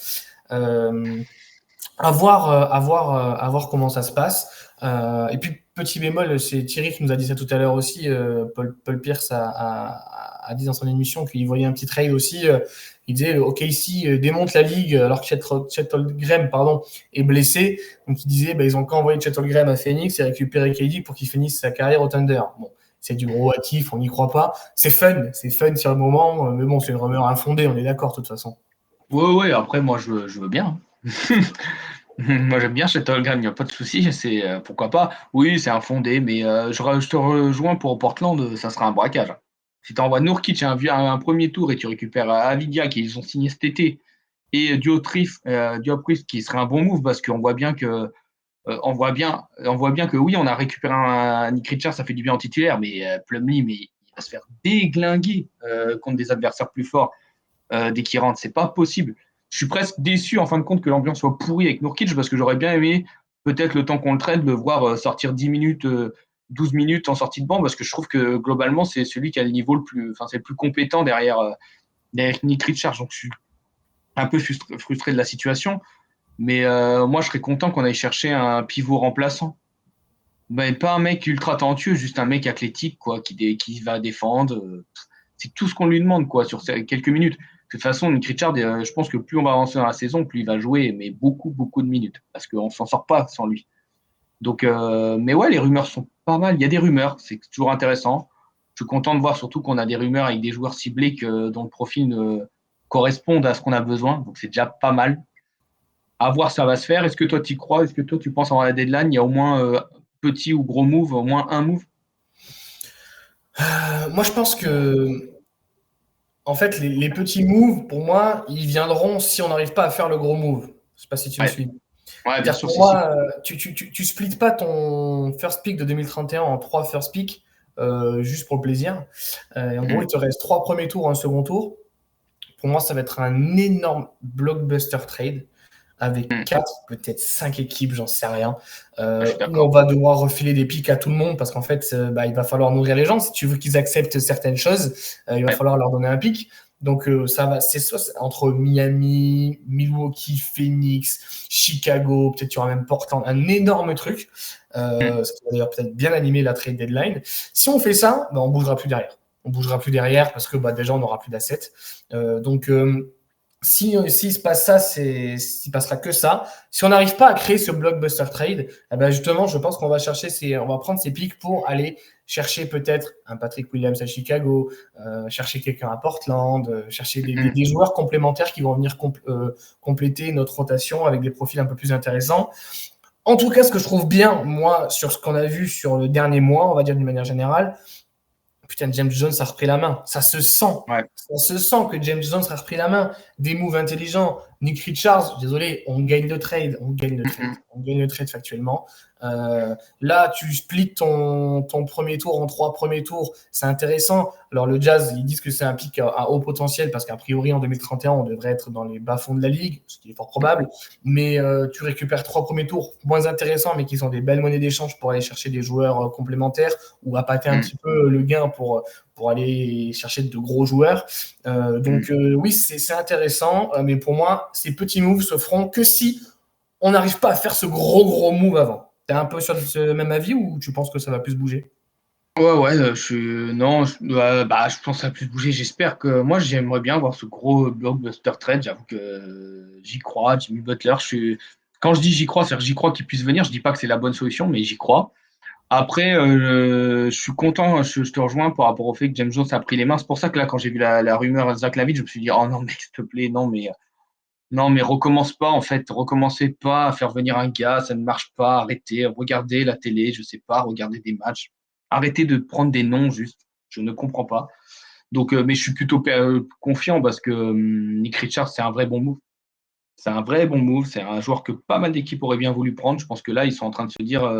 À voir comment ça se passe. Et puis, petit bémol, c'est Thierry qui nous a dit ça tout à l'heure aussi. Paul Pierce a dit dans son émission qu'il voyait un petit trade aussi. Il disait OKC démonte la ligue alors que Chet Holmgren est blessé. Donc, il disait ils ont qu'à envoyer Chet Holmgren à Phoenix et récupérer KD pour qu'il finisse sa carrière au Thunder. Bon, c'est du gros hâtif, on n'y croit pas. C'est fun sur le moment, mais bon, c'est une rumeur infondée, on est d'accord de toute façon. Ouais, après, moi, je veux bien. Moi, j'aime bien chez Holmgren, il n'y a pas de souci. C'est pourquoi pas. Oui, c'est infondé, mais je te rejoins pour Portland, ça sera un braquage. Si tu envoies Nurkic un premier tour et tu récupères Avidia qui ils ont signé cet été et Diopris qui serait un bon move parce qu'on voit bien que oui, on a récupéré un Nick Richards, ça fait du bien en titulaire, mais Plumlee, mais il va se faire déglinguer contre des adversaires plus forts dès qu'il rentre. C'est pas possible. Je suis presque déçu en fin de compte que l'ambiance soit pourrie avec Nurkic parce que j'aurais bien aimé peut-être le temps qu'on le traite le voir sortir 10 minutes, 12 minutes en sortie de banc parce que je trouve que globalement c'est celui qui a le niveau c'est le plus compétent derrière Nick Richards. Donc je suis un peu frustré de la situation. Mais moi, je serais content qu'on aille chercher un pivot remplaçant. Pas un mec ultra talentueux, juste un mec athlétique quoi, qui va défendre. C'est tout ce qu'on lui demande quoi, sur quelques minutes. De toute façon, Nick Richard, je pense que plus on va avancer dans la saison, plus il va jouer, mais beaucoup, beaucoup de minutes, parce qu'on ne s'en sort pas sans lui. Donc, mais ouais, les rumeurs sont pas mal. Il y a des rumeurs, c'est toujours intéressant. Je suis content de voir surtout qu'on a des rumeurs avec des joueurs ciblés dont le profil correspondent à ce qu'on a besoin. Donc, c'est déjà pas mal. À voir, ça va se faire. Est-ce que toi, tu y crois? Est-ce que toi, tu penses avant la deadline, il y a au moins petit ou gros move, au moins un move? Moi, je pense que en fait, les petits moves, pour moi, ils viendront si on n'arrive pas à faire le gros move. Je ne sais pas si tu me suis. Ouais, bien sûr, pour c'est sûr. moi, tu splits pas ton first pick de 2031 en 3 first picks juste pour le plaisir. En gros, il te reste 3 premiers tours, un second tour. Pour moi, ça va être un énorme blockbuster trade avec 4, peut-être 5 équipes, j'en sais rien. Où on va devoir refiler des pics à tout le monde parce qu'en fait, il va falloir nourrir les gens. Si tu veux qu'ils acceptent certaines choses, il va falloir leur donner un pic. Donc, c'est soit entre Miami, Milwaukee, Phoenix, Chicago, peut-être tu auras même Portland, un énorme truc. Ce qui va d'ailleurs peut-être bien animer la trade deadline. Si on fait ça, on ne bougera plus derrière. On ne bougera plus derrière parce que déjà, on n'aura plus d'assets. S'il se passe ça, il ne passera que ça. Si on n'arrive pas à créer ce blockbuster trade, justement, je pense qu'on va on va prendre ces pics pour aller chercher peut-être un Patrick Williams à Chicago, chercher quelqu'un à Portland, chercher des joueurs complémentaires qui vont venir compléter notre rotation avec des profils un peu plus intéressants. En tout cas, ce que je trouve bien, moi, sur ce qu'on a vu sur le dernier mois, on va dire d'une manière générale, putain, James Jones a repris la main. Ça se sent. Ouais. Ça se sent que James Jones a repris la main. Des moves intelligents. Nick Richards, désolé, on gagne le trade. On gagne le trade factuellement. Là, tu splits ton premier tour en 3 premiers tours. C'est intéressant. Alors, le Jazz, ils disent que c'est un pic à haut potentiel parce qu'a priori, en 2031, on devrait être dans les bas-fonds de la ligue, ce qui est fort probable. Mais tu récupères 3 premiers tours moins intéressants, mais qui sont des belles monnaies d'échange pour aller chercher des joueurs complémentaires ou appâter un petit peu le gain pour aller chercher de gros joueurs. Oui, c'est intéressant, mais pour moi, ces petits moves se feront que si on n'arrive pas à faire ce gros move avant. T'es un peu sur le même avis ou tu penses que ça va plus bouger? Ouais, je pense que ça va plus bouger. J'espère que moi, j'aimerais bien voir ce gros blockbuster trade. J'avoue que j'y crois. Jimmy Butler, quand je dis j'y crois, c'est-à-dire j'y crois qu'il puisse venir. Je dis pas que c'est la bonne solution, mais j'y crois. Après, je suis content, je te rejoins par rapport au fait que James Jones a pris les mains. C'est pour ça que là, quand j'ai vu la rumeur Zach Lavine, je me suis dit, oh non, mais s'il te plaît, non, mais recommence pas, en fait. Recommencez pas à faire venir un gars, ça ne marche pas. Arrêtez, regardez la télé, je sais pas, regardez des matchs. Arrêtez de prendre des noms juste. Je ne comprends pas. Donc, mais je suis plutôt confiant parce que Nick Richards, c'est un vrai bon move. C'est un vrai bon move. C'est un joueur que pas mal d'équipes auraient bien voulu prendre. Je pense que là, ils sont en train de se dire,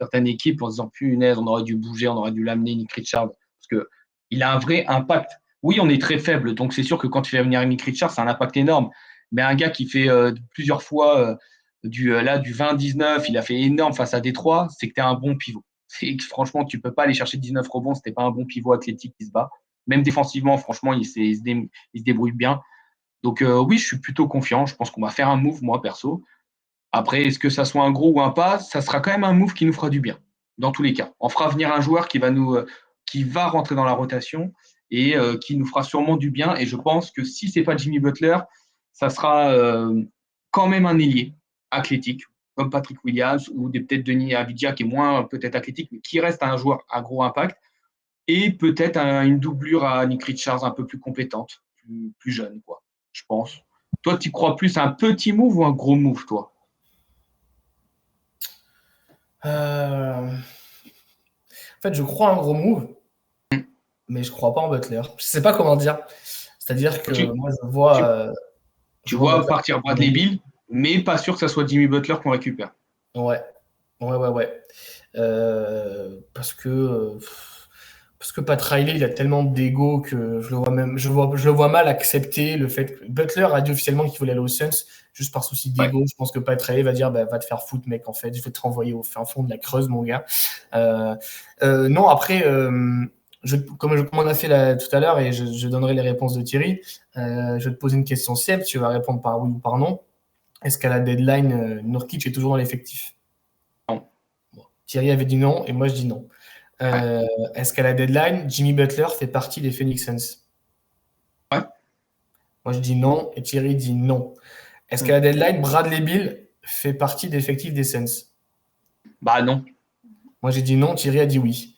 certaines équipes, en se disant, punaise, on aurait dû bouger, on aurait dû l'amener, Nick Richards. Parce que il a un vrai impact. Oui, on est très faible. Donc, c'est sûr que quand tu fais venir Nick Richards, c'est un impact énorme. Mais un gars qui fait plusieurs fois du 20-19, il a fait énorme face à Détroit, c'est que tu es un bon pivot. Franchement, tu peux pas aller chercher 19 rebonds si tu n'es pas un bon pivot athlétique qui se bat. Même défensivement, franchement, il se débrouille bien. Donc oui, je suis plutôt confiant. Je pense qu'on va faire un move, moi, perso. Après, est-ce que ça soit un gros ou un pas, ça sera quand même un move qui nous fera du bien, dans tous les cas. On fera venir un joueur qui va rentrer dans la rotation et qui nous fera sûrement du bien. Et je pense que si c'est pas Jimmy Butler, ça sera quand même un ailier athlétique, comme Patrick Williams ou peut-être Denis Avdija, qui est moins peut-être athlétique, mais qui reste un joueur à gros impact. Et peut-être une doublure à Nick Richards un peu plus compétente, plus jeune, quoi, je pense. Toi, tu crois plus à un petit move ou un gros move, toi? En fait, je crois à un gros move, mais je crois pas en Butler. Je sais pas comment dire. C'est-à-dire que Tu, moi, tu, je tu vois vois Butler. partir Bradley Beal, mais pas sûr que ça soit Jimmy Butler qu'on récupère. Ouais, ouais. Parce que Pat Riley, il a tellement d'ego que je le vois mal accepter le fait que Butler a dit officiellement qu'il voulait aller aux Suns juste par souci Ouais. d'ego. Je pense que Pat Riley va dire bah, va te faire foutre, mec, en fait, je vais te renvoyer au fin fond de la Creuse, mon gars. Non, après, comme on a fait tout à l'heure, et je donnerai les réponses de Thierry, je vais te poser une question simple, tu vas répondre par oui ou par non. Est-ce qu'à la deadline, Nurkic est toujours dans l'effectif? Non. Bon. Thierry avait dit non, et moi je dis non. Ouais. Est-ce qu'à la deadline, Jimmy Butler fait partie des Phoenix Suns? Ouais. Moi je dis non, et Thierry dit non. Est-ce qu'à la deadline, Bradley Beal fait partie des effectifs des Suns? Bah non. Moi j'ai dit non, Thierry a dit oui.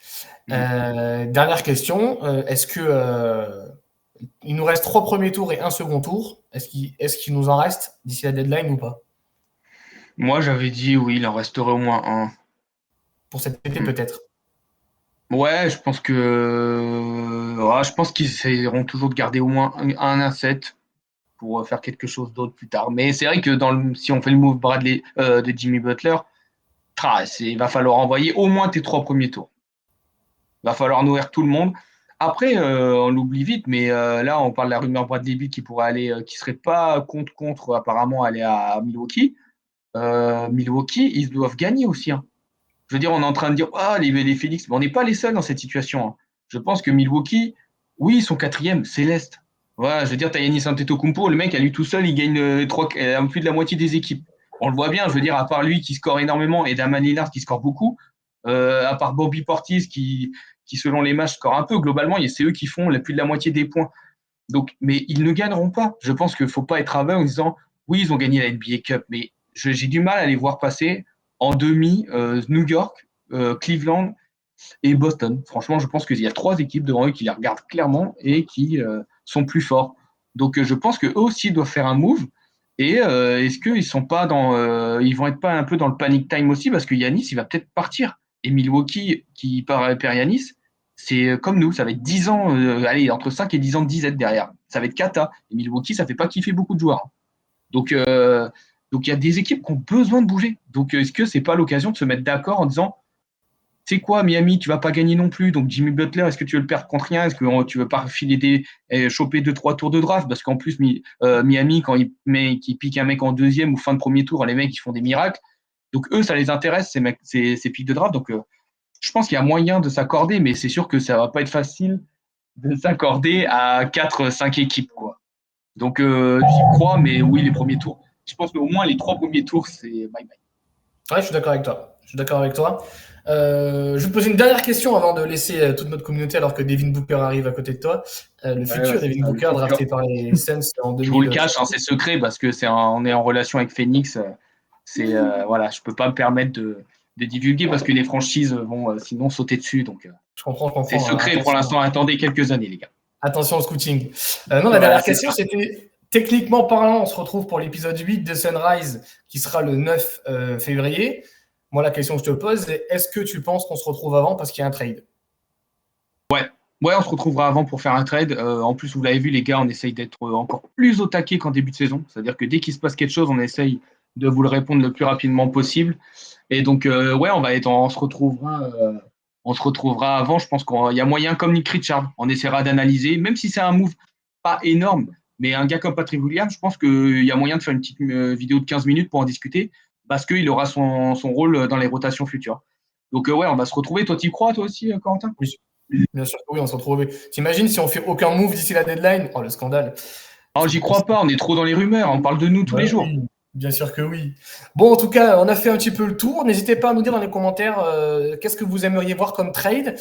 Dernière question, est-ce que il nous reste 3 premiers tours et un second tour? Est-ce qu'il nous en reste d'ici la deadline ou pas? Moi, j'avais dit oui, il en resterait au moins un. Pour cet été peut-être. Ouais, je pense qu'ils essaieront toujours de garder au moins un asset pour faire quelque chose d'autre plus tard. Mais c'est vrai que si on fait le move Bradley de Jimmy Butler, il va falloir envoyer au moins tes 3 premiers tours. Il va falloir nourrir tout le monde. Après, on l'oublie vite, mais là, on parle de la rumeur Bradley Beal qui pourrait aller, qui serait pas contre apparemment aller à Milwaukee. Milwaukee, ils doivent gagner aussi, hein. Je veux dire, on est en train de dire, ah, les Phoenix, mais on n'est pas les seuls dans cette situation, hein. Je pense que Milwaukee, oui, ils sont quatrième, c'est l'Est. Voilà, je veux dire, t'as Giannis Antetokounmpo, le mec, à lui tout seul, il gagne plus de la moitié des équipes. On le voit bien, je veux dire, à part lui qui score énormément et Damian Lillard qui score beaucoup, à part Bobby Portis qui, selon les matchs, score un peu, globalement, c'est eux qui font plus de la moitié des points. Donc, mais ils ne gagneront pas. Je pense qu'il ne faut pas être aveugle en disant, oui, ils ont gagné la NBA Cup, mais j'ai du mal à les voir passer en demi New York, Cleveland et Boston. Franchement, je pense qu'il y a 3 équipes devant eux qui les regardent clairement et qui sont plus forts. Donc, je pense qu'eux aussi doivent faire un move. Et est-ce qu'ils sont pas ils vont être pas un peu dans le panic time aussi parce que Yanis, il va peut-être partir. Et Milwaukee, qui perd Yanis, c'est comme nous, ça va être 10 ans, allez, entre 5 et 10 ans de disette derrière. Ça va être cata. Et Milwaukee, ça fait pas kiffer beaucoup de joueurs. Donc, il y a des équipes qui ont besoin de bouger. Donc, est-ce que c'est pas l'occasion de se mettre d'accord en disant c'est quoi, Miami, tu vas pas gagner non plus. Donc Jimmy Butler, est-ce que tu veux le perdre contre rien? Est-ce que tu veux pas choper 2-3 tours de draft? Parce qu'en plus, Miami, quand qu'il pique un mec en deuxième ou fin de premier tour, les mecs, ils font des miracles. Donc eux, ça les intéresse, ces pics de draft. Donc je pense qu'il y a moyen de s'accorder, mais c'est sûr que ça va pas être facile de s'accorder à 4-5 équipes, quoi. Donc j'y crois, mais oui, les premiers tours. Je pense qu'au moins les 3 premiers tours, c'est bye bye. Ouais, je suis d'accord avec toi. Je vais te poser une dernière question avant de laisser toute notre communauté alors que Devin Booker arrive à côté de toi. Le Ouais, futur c'est Devin ça, le Booker futur. drafté par les Suns en Je vous le 2000. cache, hein, c'est secret parce que on est en relation avec Phoenix. Voilà, je peux pas me permettre divulguer parce que les franchises vont sinon sauter dessus. Donc, Je comprends. c'est secret pour l'instant. Attendez quelques années, les gars. Attention au scouting. Non, la dernière question, c'était techniquement parlant, on se retrouve pour l'épisode 8 de Sunrise qui sera le 9 février. Moi, la question que je te pose, c'est est-ce que tu penses qu'on se retrouve avant parce qu'il y a un trade? Ouais, on se retrouvera avant pour faire un trade. En plus, vous l'avez vu, les gars, on essaye d'être encore plus au taquet qu'en début de saison. C'est-à-dire que dès qu'il se passe quelque chose, on essaye de vous le répondre le plus rapidement possible. Et donc, ouais, on se retrouvera avant. Je pense qu'il y a moyen, comme Nick Richard, on essaiera d'analyser, même si c'est un move pas énorme, mais un gars comme Patrick Williams, je pense qu'il y a moyen de faire une petite vidéo de 15 minutes pour en discuter, parce qu'il aura son rôle dans les rotations futures. Donc, ouais, on va se retrouver. Toi, t'y crois, toi aussi, Corentin? Oui, bien sûr que oui, on se retrouve. T'imagines si on fait aucun move d'ici la deadline? Oh, le scandale. Oh, j'y crois pas, on est trop dans les rumeurs, on parle de nous tous les jours. Oui, bien sûr que oui. Bon, en tout cas, on a fait un petit peu le tour. N'hésitez pas à nous dire dans les commentaires qu'est-ce que vous aimeriez voir comme trade,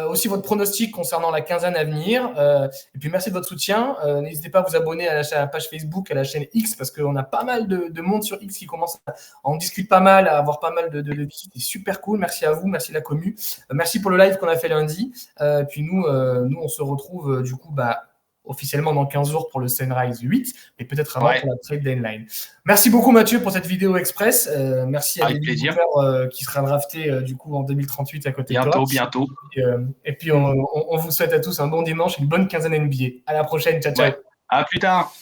aussi votre pronostic concernant la quinzaine à venir. Et puis, merci de votre soutien. N'hésitez pas à vous abonner à la page Facebook, à la chaîne X, parce qu'on a pas mal de monde sur X qui commence à en discuter pas mal, à avoir pas mal de visites. C'est super cool. Merci à vous, merci à la commu. Merci pour le live qu'on a fait lundi. Puis nous, on se retrouve du coup, officiellement dans 15 jours pour le Sunrise 8, mais peut-être avant pour la trade deadline. Merci beaucoup Mathieu pour cette vidéo express. Merci à David Cooper qui sera drafté du coup en 2038 à côté de toi. Bientôt. Et puis on vous souhaite à tous un bon dimanche, une bonne quinzaine NBA. À la prochaine, ciao. À plus tard.